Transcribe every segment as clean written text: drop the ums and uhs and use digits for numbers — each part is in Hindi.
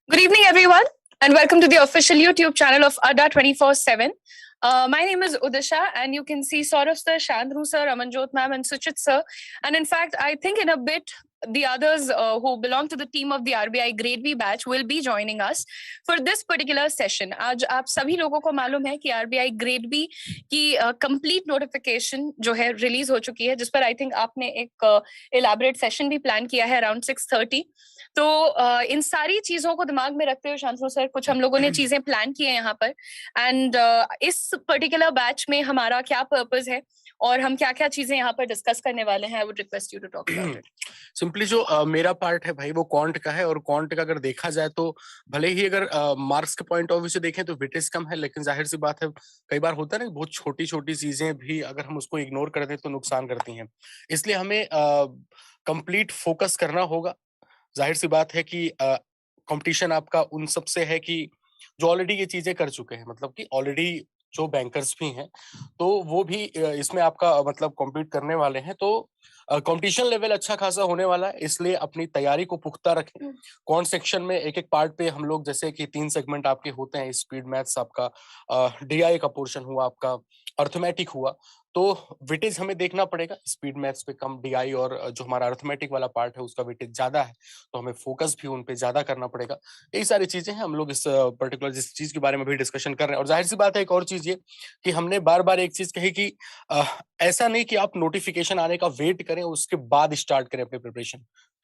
Good evening, everyone, and welcome to the official YouTube channel of Adda 24/7. My name is Udisha, and you can see Saurav sir, Shandru sir, Amanjot ma'am, and Suchit sir. And in fact, I think in a bit, the others who belong to the team of the RBI Grade B batch will be joining us for this particular session. आज आप सभी लोगों को मालूम है कि RBI Grade B की complete notification जो है रिलीज हो चुकी है, जिस पर आई थिंक आपने एक elaborate session भी प्लान किया है around 6:30. तो इन सारी चीजों को दिमाग में रखते हुए शांतनु सर कुछ हम लोगों ने चीजें प्लान की है यहाँ पर एंड इस पर्टिकुलर बैच में हमारा क्या पर्पस है और हम क्या क्या चीजें यहाँ पर डिस्कस करने वाले हैं। I would request you to talk about it. Simply जो मेरा पार्ट है भाई वो क्वांट का है, और क्वांट का अगर देखा जाए तो भले ही अगर मार्क्स के पॉइंट ऑफ व्यू से देखें तो वेटेज कम है, लेकिन जाहिर सी बात है कई बार होता है ना, बहुत छोटी छोटी चीजें भी अगर हम उसको इग्नोर कर दें तो नुकसान करती हैं। इसलिए हमें कंप्लीट फोकस करना होगा। जाहिर सी बात है कि कंपटीशन आपका उन सब से है कि जो ऑलरेडी ये चीजें कर चुके हैं, मतलब कि ऑलरेडी जो बैंकर्स भी हैं तो वो भी इसमें आपका मतलब कॉम्पीट करने वाले हैं। तो कंपटीशन लेवल अच्छा खासा होने वाला है, इसलिए अपनी तैयारी को पुख्ता रखें। कौन सेक्शन में एक एक पार्ट पे हम लोग, जैसे कि 3 सेगमेंट आपके होते हैं, स्पीड मैथ्स आपका, डीआई का पोर्शन हुआ आपका, अर्थमेटिक हुआ, तो वेटेज हमें देखना पड़ेगा। स्पीड मैथ्स पे कम डीआई, और जो हमारा अर्थमेटिक वाला पार्ट है उसका वेटेज ज्यादा है, तो हमें फोकस भी उन पे ज्यादा करना पड़ेगा। यही सारी चीजें हैं, हम लोग इस पर्टिकुलर जिस चीज के बारे में भी डिस्कशन कर रहे हैं। और जाहिर सी बात है एक और चीज ये कि हमने बार बार एक चीज कही कि ऐसा नहीं कि आप नोटिफिकेशन आने का वेट करें उसके बाद स्टार्ट करें अपनी प्रिपरेशन,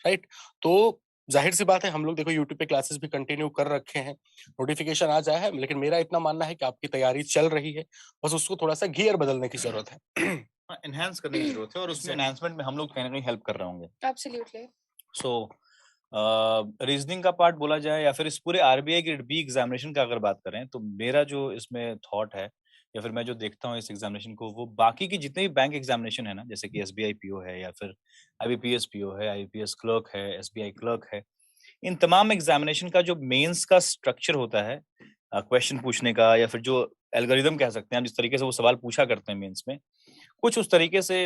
राइट। तो जाहिर सी बात है हम लोग देखो यूट्यूब पे क्लासेस भी कंटिन्यू कर रखे हैं, नोटिफिकेशन आ जाए है, लेकिन मेरा इतना मानना है कि आपकी तैयारी चल रही है, बस उसको थोड़ा सा गियर बदलने की जरूरत है। एनहांस करने की जरूरत है, और उसमें एनहांसमेंट में हम लोग कहीं ना कहीं हेल्प कर रहे होंगे। एब्सोल्युटली। सो रीजनिंग का पार्ट बोला जाए या फिर इस पूरे आरबीआई ग्रेड बी एग्जामिनेशन का अगर बात करें, तो मेरा जो इसमें थॉट है या फिर मैं जो देखता हूँ इस एग्जामिनेशन को, वो बाकी की जितने भी बैंक एग्जामिनेशन है ना, जैसे कि एसबीआई पीओ है या फिर आईबीपीएस पीओ है, आईबीपीएस क्लर्क है, एसबीआई क्लर्क है, इन तमाम एग्जामिनेशन का जो मेंस का स्ट्रक्चर होता है क्वेश्चन पूछने का, या फिर जो एल्गोरिदम कह सकते हैं, जिस तरीके से वो सवाल पूछा करते हैं मेंस में, कुछ उस तरीके से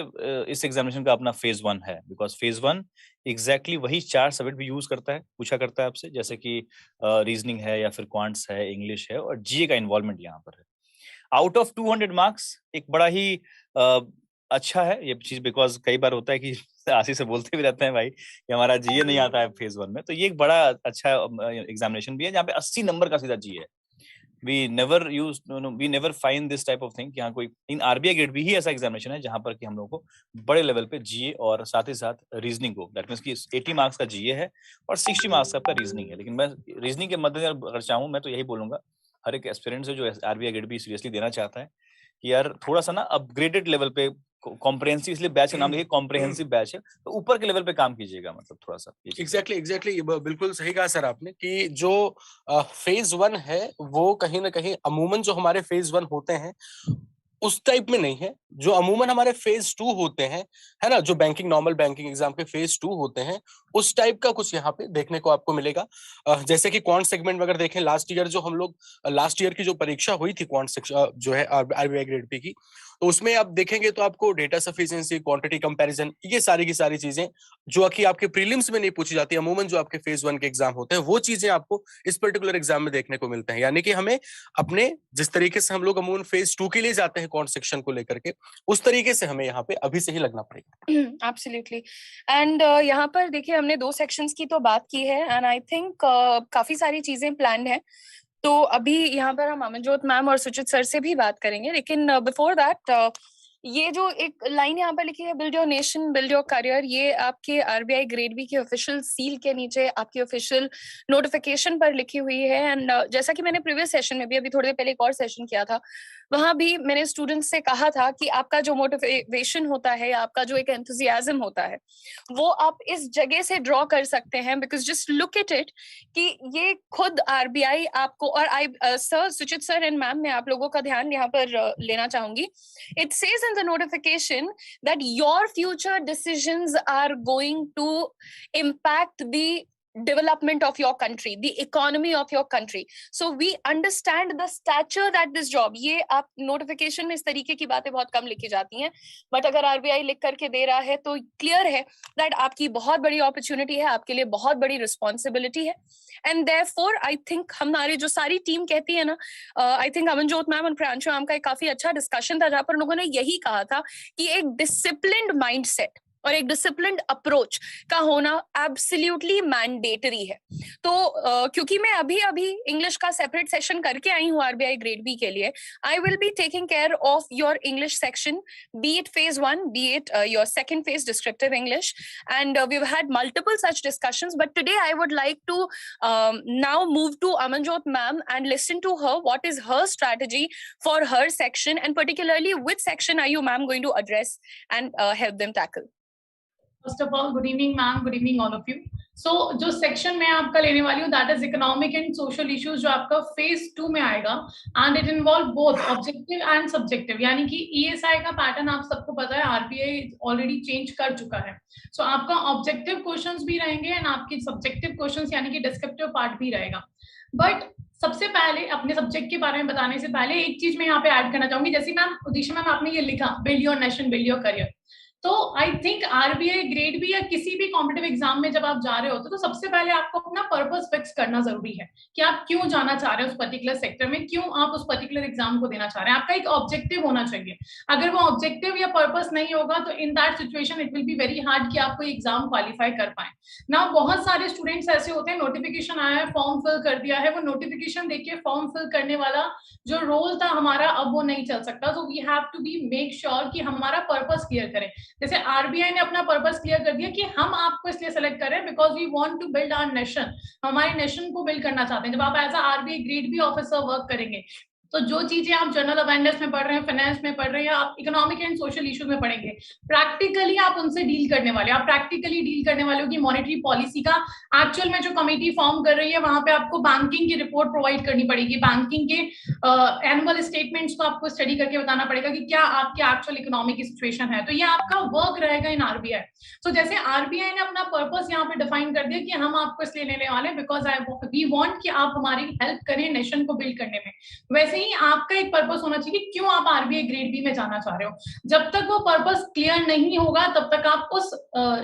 इस एग्जामिनेशन का अपना फेज 1 है। बिकॉज फेज 1 एग्जैक्टली वही 4 सब्जेक्ट भी यूज करता है, पूछा करता है आपसे, जैसे कि रीजनिंग है या फिर क्वांट्स है, इंग्लिश है, और जीए का इन्वॉल्वमेंट यहाँ पर है। आउट ऑफ 200 मार्क्स एक बड़ा ही अच्छा है ये चीज, बिकॉज कई बार होता है कि आशीष से बोलते भी रहते हैं भाई कि हमारा जीए नहीं आता है फेज 1 में, तो ये एक बड़ा अच्छा एग्जामिनेशन भी है जहाँ पे 80 नंबर का सीधा जीए है। we never use we never find this type of thing कि हाँ कोई इन आरबीआई ग्रेड भी ही ऐसा एग्जामिनेशन है जहाँ पर कि हम लोगों को बड़े लेवल पे जीए और साथ ही साथ रीजनिंग को, दैट मींस कि 80 मार्क्स का जीए है और 60 मार्क्स का आपका रीजनिंग है। लेकिन मैं रीजनिंग के मद्देनजर अगर चाहूँ, मैं तो यही बोलूंगा हर एक एस्पिरेंट से जो आरबीआई ग्रेड भी सीरियसली देना चाहता है कि यार थोड़ा सा ना अपग्रेडेड लेवल पे, कॉम्प्रहेंसिव, इसलिए बैच का नाम देखिए कॉम्प्रहेंसिव बैच है, तो ऊपर के लेवल पे काम कीजिएगा, मतलब थोड़ा सा। एग्जैक्टली बिल्कुल सही कहा सर आपने कि जो फेज 1 है वो कहीं ना कहीं अमूमन जो हमारे फेज 1 होते हैं उस टाइप में नहीं है, जो अमूमन हमारे फेज 2 होते हैं, है ना, जो बैंकिंग नॉर्मल बैंकिंग एग्जाम के फेज 2 होते हैं, उस टाइप का कुछ यहाँ पे देखने को आपको मिलेगा। जैसे कि क्वांट सेगमेंट में अगर देखें, लास्ट ईयर जो हम लोग लास्ट ईयर की जो परीक्षा हुई थी क्वांट जो है आरबीआई ग्रेड पी की, तो उसमें आप देखेंगे तो आपको डेटा सफिशिएंसी, क्वांटिटी कंपैरिजन, ये सारी की सारी चीजें जो कि आपके प्रीलिम्स में नहीं पूछी जाती, अमूमन जो आपके फेज 1 के एग्जाम होते हैं वो चीजें आपको इस पर्टिकुलर एग्जाम में देखने को मिलते हैं। यानी कि हमें अपने जिस तरीके से हम लोग अमूमन फेज 2 के लिए जाते हैं कौन सेक्शन को लेकर के, उस तरीके से हमें यहाँ पे अभी से ही लगना पड़ेगा। एब्सोल्युटली। एंड यहाँ पर देखिए हमने 2 सेक्शंस की तो बात की है एंड आई थिंक काफी सारी चीजें प्लान्ड है। तो अभी यहाँ पर हम अमनजोत मैम और सुचित सर से भी बात करेंगे, लेकिन बिफोर दैट ये जो एक लाइन यहाँ पर लिखी है, build your nation build your career, ये आपके आरबीआई ग्रेड बी के ऑफिशियल सील के नीचे आपकी ऑफिशियल नोटिफिकेशन पर लिखी हुई है। एंड जैसा कि मैंने प्रीवियस सेशन में भी अभी थोड़ी देर पहले एक और सेशन किया था, वहां भी मैंने स्टूडेंट्स से कहा था कि आपका जो मोटिवेशन होता है, आपका जो एक एंथुजियाज्म होता है, वो आप इस जगह से ड्रॉ कर सकते हैं, because just look at it कि ये खुद आरबीआई आपको, और I sir, Suchit sir and ma'am, मैं आप लोगों का ध्यान यहाँ पर लेना चाहूंगी। It says in the notification that your future decisions are going to impact the development of your country, the economy of your country. So we understand the stature that this job, ये आप notification में इस तरीके की बातें बहुत कम लिखी जाती हैं, but अगर RBI लिख करके दे रहा है तो clear है that आपकी बहुत बड़ी opportunity है, आपके लिए बहुत बड़ी responsibility है. And therefore I think हमारी जो सारी team कहती है ना, I think अमनजोत मैम और प्रियांशु मैम का एक काफी अच्छा discussion था जहाँ पर लोगों ने यही कहा था कि एक disciplined mindset और एक डिसिप्लिन्ड अप्रोच का होना एब्सोल्युटली मैंडेटरी है. तो क्योंकि मैं अभी इंग्लिश का सेपरेट सेशन करके आई हूँ आरबीआई ग्रेड बी के लिए, I will be taking care of your English section, be it phase 1, be it your second phase descriptive English, and we have had multiple such discussions, but today I would like to now move to Amanjot ma'am and listen to her, what is her strategy for her section, and particularly which section are you ma'am going to address and help them tackle. First of all, good evening ma'am, good evening all of you. So जो सेक्शन मैं आपका लेने वाली हूँ that is economic and social issues, जो आपका phase 2 में आएगा, and it involve both objective and subjective, यानी कि ESI का पैटर्न आप सबको पता है, RBI ऑलरेडी चेंज कर चुका है. So आपका ऑब्जेक्टिव क्वेश्चंस भी रहेंगे and आपकी सब्जेक्टिव क्वेश्चंस यानी कि डिस्क्रिप्टिव पार्ट भी रहेगा. बट सबसे पहले अपने सब्जेक्ट के बारे में बताने से पहले एक चीज मैं यहाँ पे ऐड करना चाहूंगी. जैसे मैम उदिशा मैम आपने ये लिखा build your nation build your career, तो I think RBI grade B या किसी भी कॉम्पिटिटिव एग्जाम में जब आप जा रहे होते हो तो सबसे पहले आपको अपना पर्पस फिक्स करना जरूरी है कि आप क्यों जाना चाह रहे हो उस पर्टिकुलर सेक्टर में, क्यों आप उस पर्टिकुलर एग्जाम को देना चाह रहे हैं. आपका एक ऑब्जेक्टिव होना चाहिए. अगर वो ऑब्जेक्टिव या पर्पस नहीं होगा तो in that situation it will be very hard कि आप कोई एग्जाम क्वालिफाई कर पाए. ना बहुत सारे स्टूडेंट्स ऐसे होते हैं, नोटिफिकेशन आया है, फॉर्म फिल कर दिया है, वो नोटिफिकेशन देखिए फॉर्म फिल करने वाला जो रोल था हमारा अब वो नहीं चल सकता. So we have to be make sure कि हमारा पर्पस क्लियर करें. जैसे आरबीआई ने अपना पर्पस क्लियर कर दिया कि हम आपको इसलिए सेलेक्ट कर रहे हैं because we want to build our nation, हमारे नेशन को बिल्ड करना चाहते हैं. जब आप as a RBI grade B officer work करेंगे तो जो चीजें आप जनरल अवेयरनेस में पढ़ रहे हैं, फाइनेंस में पढ़ रहे हैं, या आप इकोनॉमिक एंड सोशल इश्यूज में पढ़ेंगे, प्रैक्टिकली आप उनसे डील करने वाले, आप प्रैक्टिकली डील करने वाले हो कि मॉनेटरी पॉलिसी का एक्चुअल में जो कमेटी फॉर्म कर रही है वहां पे आपको बैंकिंग की रिपोर्ट प्रोवाइड करनी पड़ेगी, बैंकिंग के एनुअल स्टेटमेंट्स को आपको स्टडी करके बताना पड़ेगा कि क्या आपके एक्चुअल इकोनॉमिक की सिचुएशन है. तो ये आपका वर्क रहेगा इन आरबीआई. सो जैसे आरबीआई ने अपना पर्पस यहाँ पे डिफाइन कर दिया कि हम आपको इसलिए लेने वाले हैं बिकॉज वी वांट कि आप हमारी हेल्प करें नेशन को बिल्ड करने में, वैसे ही आपका एक पर्पस होना चाहिए कि क्यों आप आरबीआई ग्रेड बी में जाना चाह रहे हो. जब तक वो पर्पस क्लियर नहीं होगा तब तक आप उस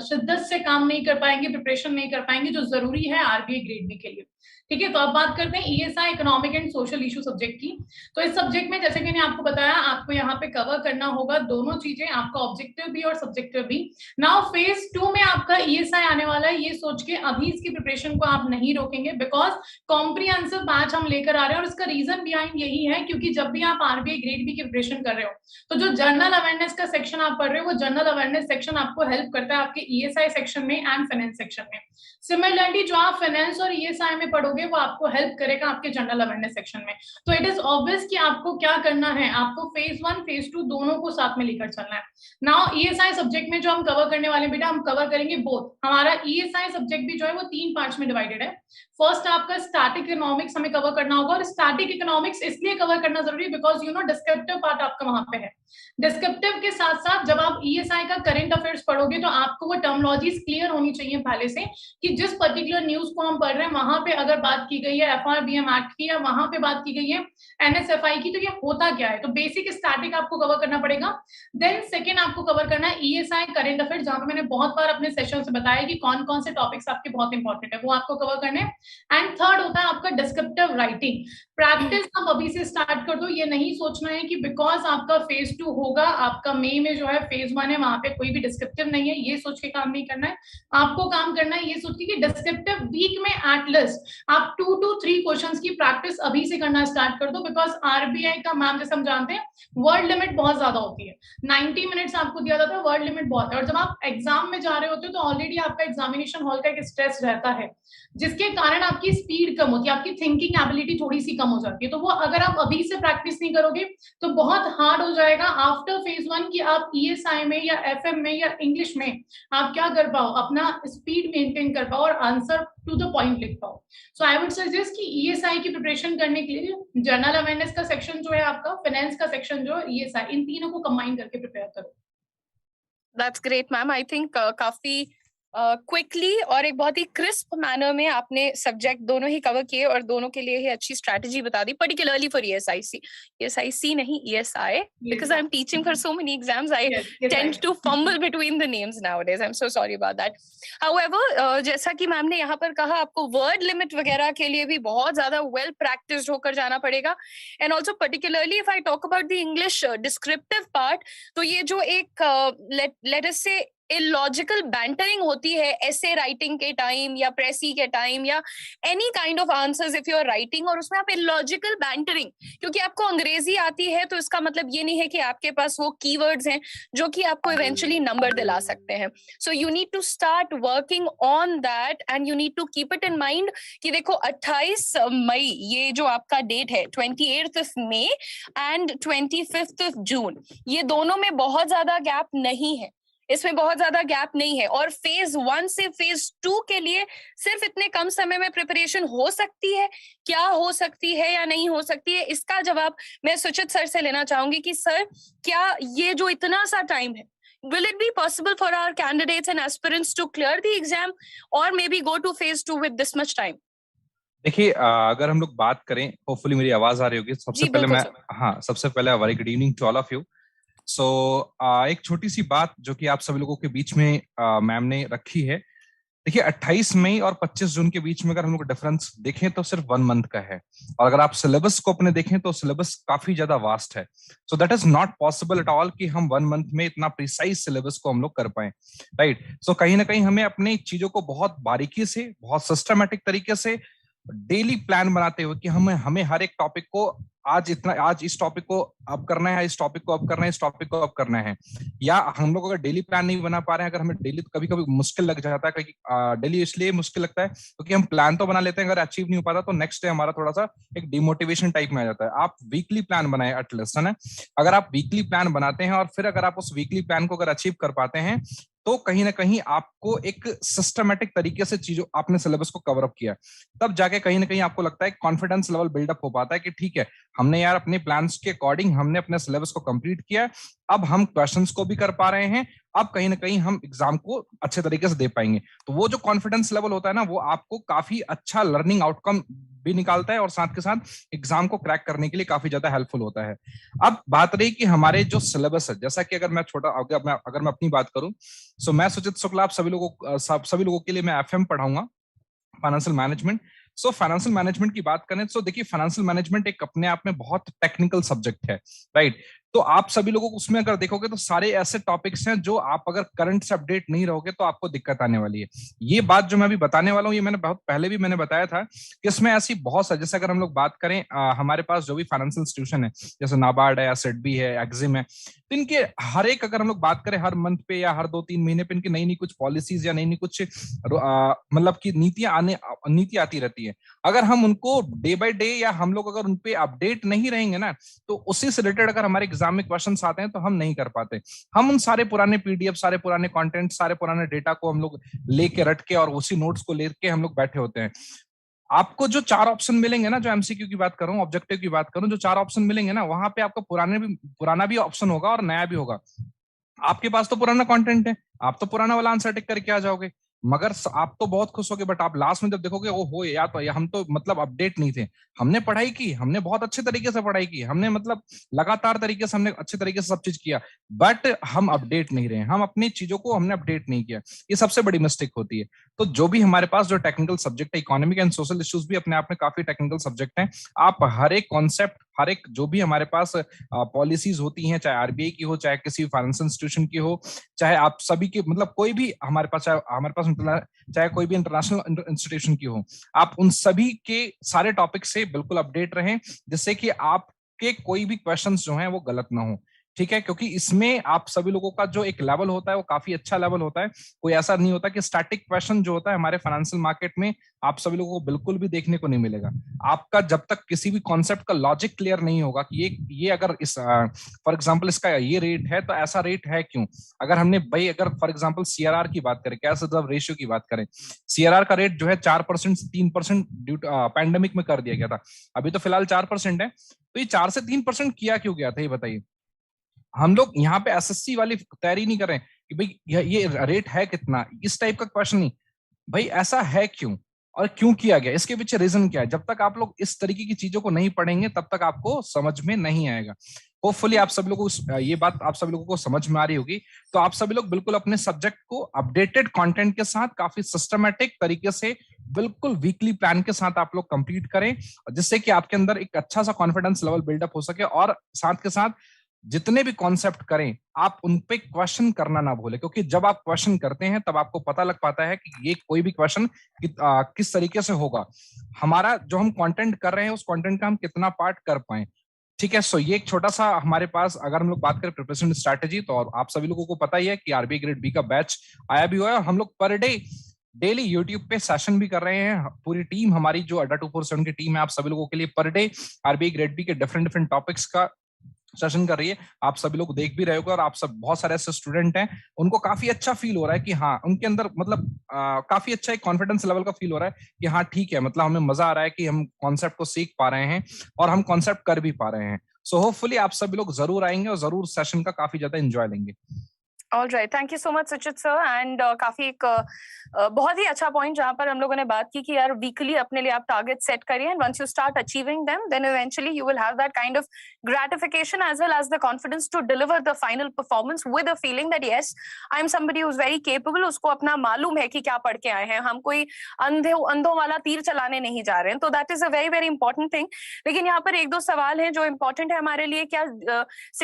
शिद्दत से काम नहीं कर पाएंगे, प्रिपरेशन नहीं कर पाएंगे जो जरूरी है आरबीआई ग्रेड बी के लिए. ठीक है, तो अब बात करते हैं ESI economic and social issue subject की. तो इस सब्जेक्ट में जैसे कि मैंने आपको बताया आपको यहाँ पे कवर करना होगा दोनों चीजें, आपका ऑब्जेक्टिव भी और सब्जेक्टिव भी. नाउ फेज 2 में आपका ईएसआई आने वाला है, ये सोच के अभी इसकी प्रिपरेशन को आप नहीं रोकेंगे बिकॉज कॉम्प्रिहेंसिव बैच हम लेकर आ रहे हैं. और इसका रीजन बिहाइंड यही है क्योंकि जब भी आप आरबीआई ग्रेड बी की प्रिपरेशन कर रहे हो तो जो जनरल अवेयरनेस का सेक्शन आप पढ़ रहे हो वो जनरल अवेयरनेस सेक्शन आपको हेल्प करता है आपके ईएसआई सेक्शन में एंड फाइनेंस सेक्शन में. सिमिलरली जो आप फाइनेंस और ईएसआई में पढ़ोगे वो आपको हेल्प करेगा आपके जनरल अवेयरनेस सेक्शन में. तो इट इज ऑब्वियस कि आपको क्या करना है, आपको फेज 1 फेज 2 दोनों को साथ में लेकर चलना है. नाउ ईएसआई सब्जेक्ट में जो हम कवर करने वाले बेटा हम कवर करेंगे बोथ. हमारा ईएसआई सब्जेक्ट भी जो है वो 3 पार्ट्स में डिवाइडेड है. फर्स्ट आपका स्टैटिक इकोनॉमिक्स हमें कवर करना होगा और स्टैटिक इकोनॉमिक्स इसलिए कवर करना जरूरी है because you know descriptive part आपका वहां पे है. डिस्क्रिप्टिव के साथ साथ जब आप ईएसआई का करंट अफेयर्स पढ़ोगे तो आपको वो टर्मिनोलॉजीज क्लियर होनी चाहिए पहले से कि जिस पर्टिकुलर न्यूज को हम पढ़ रहे हैं वहां पे अगर बात की गई है एफआरबीएम एक्ट की या वहां पे बात की गई है एनएसएफआई की तो ये होता क्या है. तो बेसिक स्टैटिक आपको कवर करना पड़ेगा. देन सेकेंड आपको कवर करना है ईएसआई करंट अफेयर्स, जहां पे मैंने बहुत बार अपने सेशन से बताया कि कौन कौन से टॉपिक्स आपके बहुत इंपॉर्टेंट है वो आपको कवर करने. एंड थर्ड होता है आपका डिस्क्रिप्टिव राइटिंग. प्रैक्टिस आप अभी से स्टार्ट कर दो. ये नहीं सोचना है कि बिकॉज आपका फेज 2 होगा, आपका मई में जो है फेज 1 है वहां पे कोई भी डिस्क्रिप्टिव नहीं है, ये सोच के काम नहीं करना है. आपको काम करना है ये सोच के कि डिस्क्रिप्टिव वीक में एटलीस्ट आप 2 to 3 क्वेश्चंस की प्रैक्टिस अभी से करना स्टार्ट कर दो बिकॉज आरबीआई का मैम जैसे हम जानते हैं वर्ड लिमिट बहुत ज्यादा होती है. 90 मिनट्स आपको दिया जाता है, वर्ड लिमिट बहुत है. और जब आप एग्जाम में जा रहे होते हो तो ऑलरेडी आपका एग्जामिनेशन हॉल का एक स्ट्रेस रहता है जिसके कारण आपकी स्पीड कम होती है, आपकी थिंकिंग एबिलिटी थोड़ी सी कम हो जाती है. तो वो अगर आप अभी से प्रैक्टिस नहीं करोगे तो बहुत हार्ड हो जाएगा आफ्टर फेज 1 कि आप ईएसआई में या एफएम में या इंग्लिश में आप क्या कर पाओ, अपना स्पीड मेंटेन कर पाओ और आंसर टू द पॉइंट लिख पाओ. सो आई वुड सजेस्ट कि ईएसआई की प्रिपरेशन करने के लिए जनरल अवेयरनेस का सेक्शन जो है आपका, फाइनेंस का सेक्शन जो है, ईएसआई, इन तीनों को कंबाइन करके प्रिपेयर करो. That's great, ma'am. I think काफी क्विकली और एक बहुत ही क्रिस्प मैनर में आपने सब्जेक्ट दोनों ही कवर किए और दोनों के लिए ही अच्छी स्ट्रैटेजी बता दी, पर्टिकुलरली फॉर ESIC नहीं ESI, because I'm teaching for so many exams, I tend to fumble between the names nowadays. I'm so sorry about that. However, जैसा कि मैम ने यहाँ पर कहा, आपको वर्ड लिमिट वगैरह के लिए भी बहुत ज्यादा वेल प्रैक्टिस्ड होकर जाना पड़ेगा, and also particularly if I talk about the English descriptive part, तो ये जो एक लेट अस से इलॉजिकल बैंटरिंग होती है एसे राइटिंग के टाइम या प्रेसी के टाइम या any kind of answers if you are writing, और उसमें आप इलॉजिकल बैंटरिंग, क्योंकि आपको अंग्रेजी आती है तो इसका मतलब ये नहीं है कि आपके पास वो कीवर्ड्स हैं जो कि आपको इवेंचुअली नंबर दिला सकते हैं. So you need to start working on that and you need to keep it in mind कि देखो 28 मई ये जो आपका डेट है, 28th मई एंड 25th जून, ये दोनों में बहुत ज्यादा गैप नहीं है, इसमें बहुत ज्यादा गैप नहीं है. और फेज 1 से फेज 2 के लिए सिर्फ इतने कम समय में प्रिपरेशन हो सकती है, क्या हो सकती है या नहीं हो सकती है, इसका जवाब मैं सुचित सर से लेना चाहूंगी कि सर क्या ये जो इतना सा टाइम है, will it be possible for our candidates and aspirants to clear the exam or maybe go to phase 2 with this much time? देखिए, अगर हम लोग बात करें, होपफुली मेरी आवाज आ रही होगी. सबसे पहले very good evening to all of you. So एक छोटी सी बात जो कि आप सभी लोगों के बीच में मैम ने रखी है. देखिए, 28 मई और 25 जून के बीच में अगर हम लोग डिफरेंस देखें तो सिर्फ 1 मंथ का है, और अगर आप सिलेबस को अपने देखें तो सिलेबस काफी ज्यादा वास्ट है. So that is not possible at all कि हम 1 मंथ में इतना प्रिसाइज सिलेबस को हम लोग कर पाए, राइट. सो कहीं ना कहीं हमें अपनी चीजों को बहुत बारीकी से, बहुत सिस्टमैटिक तरीके से डेली प्लान बनाते हुए कि हमें हर एक टॉपिक को आज इस टॉपिक को अब करना है, इस टॉपिक को अब करना है, इस टॉपिक को अब करना है. या हम लोग अगर डेली प्लान नहीं बना पा रहे हैं, अगर हमें डेली कभी कभी मुश्किल लग जाता है, डेली इसलिए मुश्किल लगता है क्योंकि हम प्लान तो बना लेते हैं, अगर अचीव नहीं हो पाता तो नेक्स्ट डे हमारा थोड़ा सा एक डिमोटिवेशन टाइप में आ जाता है. आप वीकली प्लान बनाए एटलीस्ट, है ना. अगर आप वीकली प्लान बनाते हैं और फिर अगर आप उस वीकली प्लान को अगर अचीव कर पाते हैं तो कहीं ना कहीं आपको एक सिस्टमैटिक तरीके से चीजों आपने सिलेबस को कवर अप किया, तब जाके कहीं ना कहीं आपको लगता है कॉन्फिडेंस लेवल बिल्डअप हो पाता है कि ठीक है, हमने यार अपने प्लान्स के अकॉर्डिंग हमने अपने सिलेबस को कंप्लीट किया, अब हम क्वेश्चंस को भी कर पा रहे हैं, अब कहीं ना कहीं हम एग्जाम को अच्छे तरीके से दे पाएंगे. तो वो जो कॉन्फिडेंस लेवल होता है ना, वो आपको काफी अच्छा लर्निंग आउटकम भी निकालता है और साथ के साथ एग्जाम को क्रैक करने के लिए काफी ज्यादा हेल्पफुल होता है. अब बात रही कि हमारे जो सिलेबस है, जैसा कि अगर मैं अपनी बात करूं, सो मैं सुचित शुक्ला आप सभी लोगों के लिए मैं FM पढ़ाऊंगा, financial management. So financial management की बात करें तो देखिए, फाइनेंशियल मैनेजमेंट एक अपने आप में बहुत टेक्निकल सब्जेक्ट है, राइट. तो आप सभी लोगों को उसमें अगर देखोगे तो सारे ऐसे टॉपिक्स हैं जो आप अगर करंट से अपडेट नहीं रहोगे तो आपको दिक्कत आने वाली है. ये बात जो मैं अभी बताने वाला हूँ, ये मैंने बहुत पहले भी मैंने बताया था कि इसमें ऐसी बहुत सारी, जैसे अगर हम लोग बात करें हमारे पास जो भी फाइनेंशियल इंस्टीट्यूशन है, जैसे नाबार्ड है, SEDBI है, एक्जिम है, तो इनके हर एक, अगर हम लोग बात करें हर मंथ पे या हर 2-3 महीने पे इनकी नई कुछ पॉलिसीज या नई कुछ मतलब की नीति आती रहती है. अगर हम उनको डे बाय डे या हम लोग अगर उनपे अपडेट नहीं रहेंगे ना, तो उसी से रिलेटेड अगर हमारे एग्जाम में क्वेश्चंस आते हैं तो हम नहीं कर पाते. हम उन सारे पुराने PDF, सारे पुराने कंटेंट, सारे पुराने डेटा को हम लोग लेके रट के और उसी नोट्स को लेके हम लोग बैठे होते हैं. आपको जो 4 ऑप्शन मिलेंगे ना, जो MCQ की बात कर रहा हूँ, ऑब्जेक्टिव की बात करूँ, जो 4 ऑप्शन मिलेंगे ना, वहां पे आपका पुराना भी ऑप्शन होगा और नया भी होगा. आपके पास तो पुराना कंटेंट है, आप तो पुराना वाला आंसर टिक करके आ जाओगे, मगर आप तो बहुत खुश होगे, बट आप लास्ट में जब देखोगे, ओ हो यार, तो हम तो मतलब अपडेट नहीं थे. हमने पढ़ाई की, हमने बहुत अच्छे तरीके से पढ़ाई की, हमने मतलब लगातार तरीके से हमने अच्छे तरीके से सब चीज किया, बट हम अपडेट नहीं रहे, हम अपनी चीजों को हमने अपडेट नहीं किया. ये सबसे बड़ी मिस्टेक होती है. तो जो भी हमारे पास जो टेक्निकल सब्जेक्ट है, इकोनॉमिक एंड सोशल इश्यूज भी अपने आप में काफी टेक्निकल सब्जेक्ट हैं. आप हर एक कॉन्सेप्ट, हर एक जो भी हमारे पास पॉलिसीज होती हैं, चाहे RBI की हो, चाहे किसी फाइनेंशियल इंस्टीट्यूशन की हो, चाहे आप सभी की, मतलब कोई भी हमारे पास, चाहे कोई भी इंटरनेशनल इंस्टीट्यूशन की हो, आप उन सभी के सारे टॉपिक से बिल्कुल अपडेट रहें, जिससे कि आपके कोई भी क्वेश्चंस जो हैं वो गलत ना हो. ठीक है, क्योंकि इसमें आप सभी लोगों का जो एक लेवल होता है वो काफी अच्छा लेवल होता है. कोई ऐसा नहीं होता कि स्टैटिक क्वेश्चन जो होता है हमारे फाइनेंशियल मार्केट में आप सभी लोगों को बिल्कुल भी देखने को नहीं मिलेगा. आपका जब तक किसी भी कॉन्सेप्ट का लॉजिक क्लियर नहीं होगा कि ये अगर इस फॉर एग्जांपल इसका ये रेट है तो ऐसा रेट है क्यों. अगर हमने भाई अगर फॉर एग्जांपल CRR की बात करें, कैश रिजर्व रेशियो की बात करें, CRR का रेट जो है 4% से 3% पैंडेमिक में कर दिया गया था, अभी तो फिलहाल 4% है. तो ये 4 से 3% किया क्यों गया था, ये बताइए. हम लोग यहाँ पे SSC वाली तैयारी नहीं कर रहे हैं, कि भाई ये रेट है कितना, इस टाइप का क्वेश्चन नहीं, भाई ऐसा है क्यों और क्यों किया गया, इसके पीछे रीजन क्या है। जब तक आप लोग इस तरीके की चीजों को नहीं पढ़ेंगे तब तक आपको समझ में नहीं आएगा। होपफुली आप सब लोगों को ये बात आप सब लोगों को समझ में आ रही होगी। तो आप सभी लोग बिल्कुल अपने सब्जेक्ट को अपडेटेड कंटेंट के साथ काफी सिस्टमैटिक तरीके से बिल्कुल वीकली प्लान के साथ आप लोग कंप्लीट करें, जिससे कि आपके अंदर एक अच्छा सा कॉन्फिडेंस लेवल बिल्डअप हो सके। और साथ के साथ जितने भी कॉन्सेप्ट करें आप उन पे क्वेश्चन करना ना भूलें, क्योंकि जब आप क्वेश्चन करते हैं तब आपको पता लग पाता है कि ये कोई भी क्वेश्चन किस तरीके से होगा, हमारा जो हम कंटेंट कर रहे हैं उस कंटेंट का हम कितना पार्ट कर पाए। ठीक है, सो ये एक छोटा सा हमारे पास, अगर हम लोग बात करें प्रिपरेशन स्ट्रैटेजी, तो और आप सभी लोगों को पता ही है कि आरबीआई ग्रेड बी का बैच आया भी हुआ है और हम लोग पर डे डेली यूट्यूब पे सेशन भी कर रहे हैं। पूरी टीम हमारी जो अड्डा 247 की टीम है, आप सभी लोगों के लिए per day RBI grade B के डिफरेंट टॉपिक्स का सेशन कर रही है। आप सभी लोग देख भी रहे होगे और आप सब बहुत सारे ऐसे स्टूडेंट हैं, उनको काफी अच्छा फील हो रहा है कि हाँ उनके अंदर मतलब काफी अच्छा एक कॉन्फिडेंस लेवल का फील हो रहा है कि हाँ ठीक है, मतलब हमें मजा आ रहा है कि हम कॉन्सेप्ट को सीख पा रहे हैं और हम कॉन्सेप्ट कर भी पा रहे हैं। सो होपफुली आप सभी लोग जरूर आएंगे और जरूर सेशन का काफी ज्यादा एंजॉय लेंगे। All right, thank you so much सुचित सर। एंड काफी एक बहुत ही अच्छा पॉइंट जहां पर हम लोगों ने बात की कि यार वीकली अपने लिए आप टारगेट सेट करिए and once you start achieving them then eventually you will have that kind of gratification as well as the confidence to deliver the final performance with a feeling that yes I am somebody who is very capable। उसको अपना मालूम है कि क्या पढ़ के आए हैं, हम कोई अंधों वाला तीर चलाने नहीं जा रहे हैं। तो that is a very very important thing. लेकिन यहाँ पर एक दो सवाल हैं जो इम्पोर्टेंट है हमारे लिए। क्या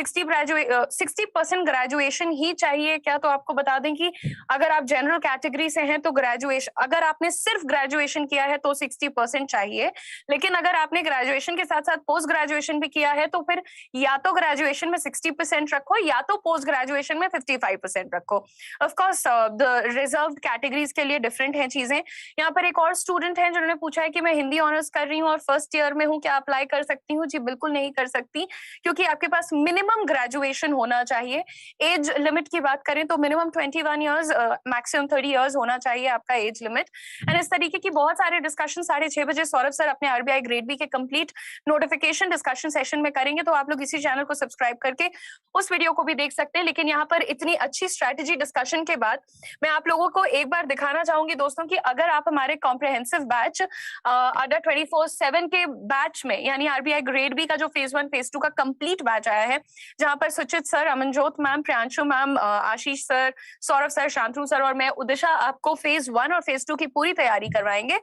60% ग्रेजुएशन ही चाहिए क्या? तो आपको बता दें कि अगर आप जनरल कैटेगरी से हैं तो ग्रेजुएशन, अगर आपने सिर्फ ग्रेजुएशन किया है तो 60% चाहिए, लेकिन अगर आपने ग्रेजुएशन के साथ साथ पोस्ट ग्रेजुएशन भी किया है तो फिर या तो ग्रेजुएशन में 60% रखो या तो पोस्ट ग्रेजुएशन में 55% रखो। Of course the reserved categories के लिए डिफरेंट हैं चीजें। यहाँ पर एक और स्टूडेंट है जिन्होंने पूछा है कि मैं हिंदी ऑनर्स कर रही हूँ और फर्स्ट ईयर में हूँ, क्या अप्लाई कर सकती हूँ? जी बिल्कुल नहीं कर सकती, क्योंकि आपके पास मिनिमम ग्रेजुएशन होना चाहिए। एज लिमिट की बात करें तो मिनिमम 21 ईयर्स, मैक्सिमम 30 ईयर्स होना चाहिए आपका एज लिमिट। एंड इस तरीके की बहुत सारे डिस्कशन 6:30 बजे सौरभ सर अपने आरबीआई ग्रेड बी के कंप्लीट नोटिफिकेशन डिस्कशन सेशन में करेंगे, तो आप लोग इसी चैनल को सब्सक्राइब करके उस वीडियो को भी देख सकते हैं। लेकिन यहाँ पर इतनी अच्छी स्ट्रैटेजी डिस्कशन के बाद मैं आप लोगों को एक बार दिखाना चाहूंगी दोस्तों कि अगर आप हमारे कॉम्प्रिहेंसिव बैच अड्डा 24/7 के बैच में, यानी आरबीआई ग्रेड बी का जो फेज 1 फेज 2 का कंप्लीट बैच आया है, जहां पर Suchit sir, Amanjot ma'am, Priyanshu ma'am, Ashish sir, Saurabh sir, Shantanu sir और मैं उदिशा आपको फेज 1 और फेज 2 की पूरी तैयारी करवाएंगे।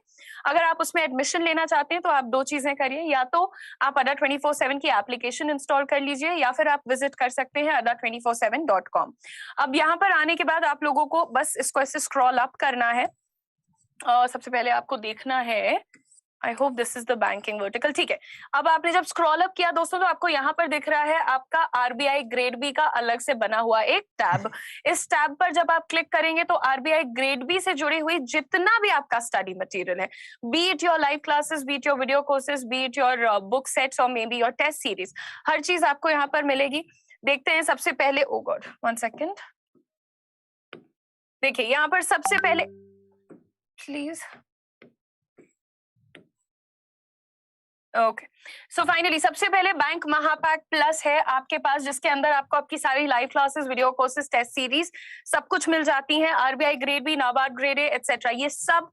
अगर आप उसमें एडमिशन लेना चाहते हैं तो आप दो चीजें करिए, या तो आप अड्डा 24/7 की एप्लीकेशन इंस्टॉल कर लीजिए या फिर आप विजिट कर सकते हैं adda247.com। अब यहाँ पर आने के बाद आप लोगों को बस इसको ऐसे स्क्रॉल अप करना है। सबसे पहले आपको देखना है, I hope this is the banking vertical. ठीक है, अब आपने जब स्क्रॉल अप किया दोस्तों तो आपको यहाँ पर दिख रहा है आपका आरबीआई ग्रेड बी का अलग से बना हुआ एक टैब। इस टैब पर जब आप क्लिक करेंगे तो आरबीआई ग्रेड बी से जुड़ी हुई जितना भी आपका स्टडी मटेरियल है, be it your live classes, be it your video courses, be it your book sets और maybe your test series, हर चीज आपको यहाँ पर मिलेगी। देखते हैं सबसे पहले, ओ गॉड 1 सेकेंड, देखिए यहाँ पर सबसे पहले प्लीज, ओके, सो फाइनली सबसे पहले बैंक महापैक प्लस है आपके पास, जिसके अंदर आपको आपकी सारी live classes, video courses, test series सब कुछ मिल जाती हैं। RBI grade B, NABARD grade A etcetera, ये सब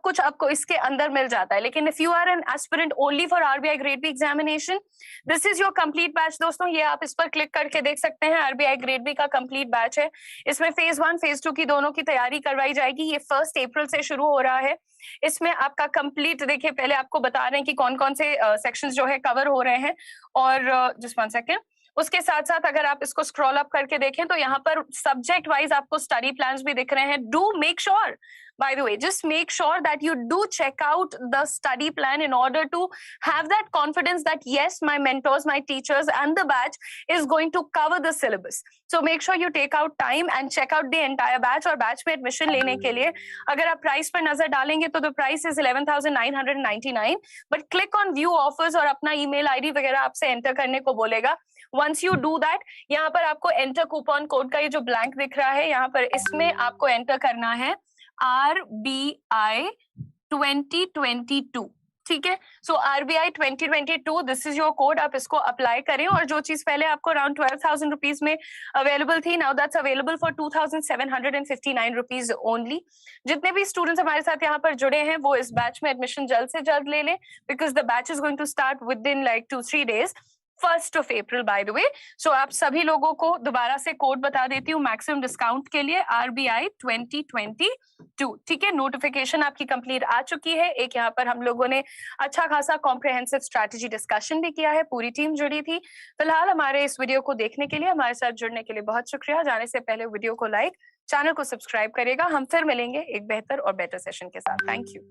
कुछ आपको इसके अंदर मिल जाता है। लेकिन if you are an aspirant only for RBI grade B examination, this is your complete batch दोस्तों। ये आप इस पर क्लिक करके देख सकते हैं, आरबीआई ग्रेड बी का कंप्लीट बैच है। इसमें फेज 1 फेज 2 की दोनों की तैयारी करवाई जाएगी। ये 1 अप्रैल से शुरू हो रहा है। इसमें आपका कंप्लीट, देखिए पहले आपको बता रहे हैं कि कौन कौन से सेक्शंस जो है कवर हो रहे हैं, और जस्ट 1 सेकेंड, उसके साथ साथ अगर आप इसको स्क्रॉल अप करके देखें तो यहाँ पर सब्जेक्ट वाइज आपको स्टडी प्लान्स भी दिख रहे हैं। Do make sure, by the way, just make sure that you do check out the study plan in order to have that confidence that yes, my mentors, my teachers and the batch is going to cover the syllabus. So make sure you take out time and check out the entire batch। और बैच में एडमिशन लेने के लिए अगर आप प्राइस पर नजर डालेंगे तो the price is 11,999, but click on view offers और अपना email ID वगैरह आपसे एंटर करने को बोलेगा। Once you do that, यहाँ पर आपको एंटर कूपन कोड का ये जो ब्लैंक दिख रहा है, यहाँ पर इसमें आपको एंटर करना है RBI 2022। ठीक है। सो RBI 2022 this is your code, आप इसको अप्लाई करें और जो चीज पहले आपको अराउंड 12,000 रुपीज में अवेलेबल थी, now that's available for 2,759 rupees only. जितने भी स्टूडेंट्स हमारे साथ यहाँ पर जुड़े हैं वो इस बैच में एडमिशन जल्द से जल्द ले लें, because the batch is going to start within like 2-3 days, 1st of April by the way। सो आप सभी लोगों को दोबारा से कोड बता देती हूँ मैक्सिमम डिस्काउंट के लिए, RBI 2022। ठीक है, नोटिफिकेशन आपकी कंप्लीट आ चुकी है। एक यहाँ पर हम लोगों ने अच्छा खासा कॉम्प्रिहेंसिव स्ट्रैटेजी डिस्कशन भी किया है, पूरी टीम जुड़ी थी। फिलहाल हमारे इस वीडियो को देखने के लिए, हमारे साथ जुड़ने के लिए बहुत शुक्रिया। जाने से पहले वीडियो को लाइक, चैनल को सब्सक्राइब करिएगा। हम फिर मिलेंगे एक बेहतर और बेटर सेशन के साथ। Thank you.